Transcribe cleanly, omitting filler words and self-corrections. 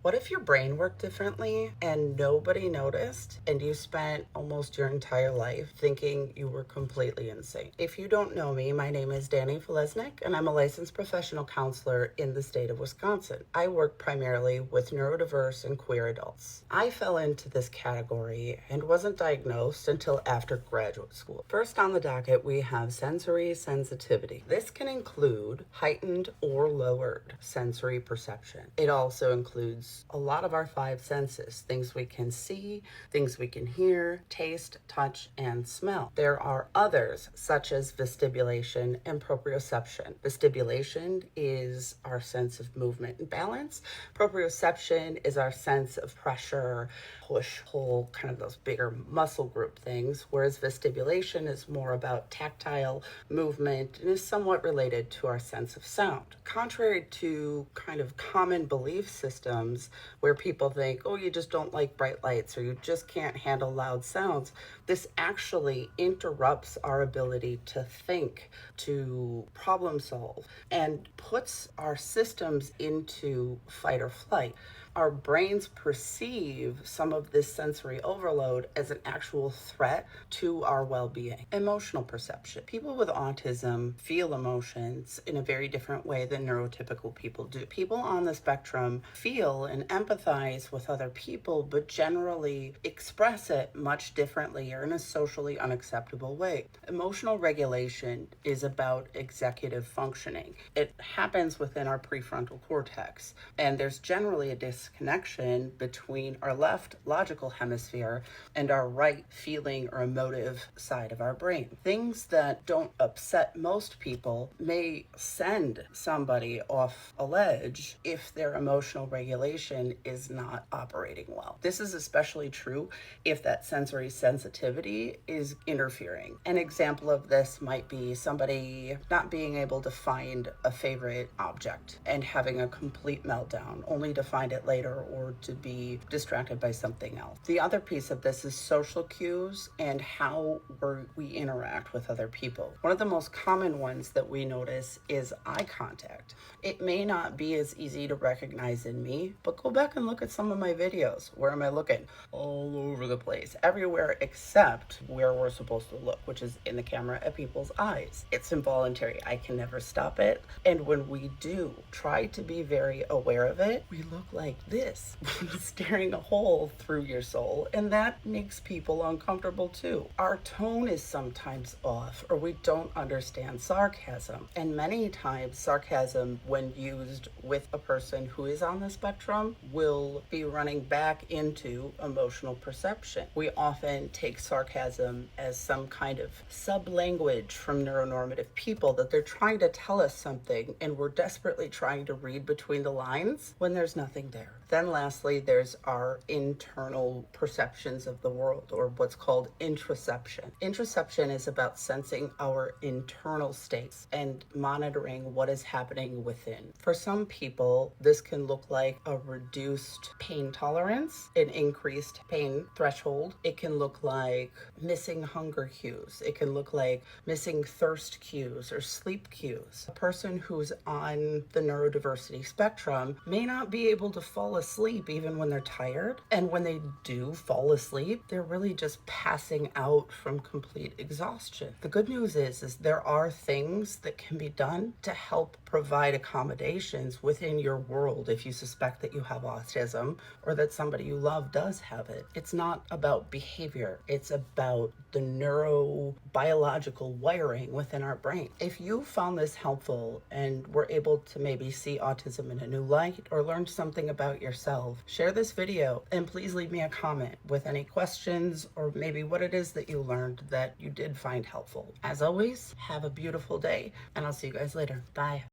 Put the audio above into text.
What if your brain worked differently and nobody noticed and you spent almost your entire life thinking you were completely insane? If you don't know me, my name is Danny Falesnik and I'm a licensed professional counselor in the state of Wisconsin. I work primarily with neurodiverse and queer adults. I fell into this category and wasn't diagnosed until after graduate school. First on the docket, we have sensory sensitivity. This can include heightened or lowered sensory perception. It also includes a lot of our five senses, things we can see, things we can hear, taste, touch, and smell. There are others such as vestibulation and proprioception. Vestibulation is our sense of movement and balance. Proprioception is our sense of pressure, push, pull, kind of those bigger muscle group things, whereas vestibulation is more about tactile movement and is somewhat related to our sense of sound. Contrary to kind of common belief systems where people think, oh, you just don't like bright lights or you just can't handle loud sounds, this actually interrupts our ability to think, to problem solve, and puts our systems into fight or flight. Our brains perceive some of this sensory overload as an actual threat to our well-being. Emotional perception. People with autism feel emotions in a very different way than neurotypical people do. People on the spectrum feel and empathize with other people, but generally express it much differently or in a socially unacceptable way. Emotional regulation is about executive functioning. It happens within our prefrontal cortex, and there's generally a disconnection between our left logical hemisphere and our right feeling or emotive side of our brain. Things that don't upset most people may send somebody off a ledge if their emotional regulation is not operating well. This is especially true if that sensory sensitivity is interfering. An example of this might be somebody not being able to find a favorite object and having a complete meltdown only to find it later or to be distracted by something else. The other piece of this is social cues and how we interact with other people. One of the most common ones that we notice is eye contact. It may not be as easy to recognize in me, but go back and look at some of my videos. Where am I looking? All over the place, everywhere except where we're supposed to look, which is in the camera at people's eyes. It's involuntary. I can never stop it. And when we do try to be very aware of it, we look like this, staring a hole through your soul, and that makes people uncomfortable too. Our tone is sometimes off, or we don't understand sarcasm. And many times sarcasm, when used with a person who is on the spectrum, will be running back into emotional perception. We often take sarcasm as some kind of sub-language from neuronormative people, that they're trying to tell us something and we're desperately trying to read between the lines when there's nothing there. Then lastly, there's our internal perceptions of the world, or what's called introception. Introception is about sensing our internal states and monitoring what is happening within. For some people, this can look like a reduced pain tolerance, an increased pain threshold. It can look like missing hunger cues. It can look like missing thirst cues or sleep cues. A person who's on the neurodiversity spectrum may not be able to fall asleep even when they're tired. And when they do fall asleep, they're really just passing out from complete exhaustion. The good news is there are things that can be done to help provide accommodations within your world if you suspect that you have autism or that somebody you love does have it. It's not about behavior. It's about the neurobiological wiring within our brain. If you found this helpful and were able to maybe see autism in a new light or learned something about yourself, share this video and please leave me a comment with any questions or maybe what it is that you learned that you did find helpful. As always, have a beautiful day and I'll see you guys later. Bye.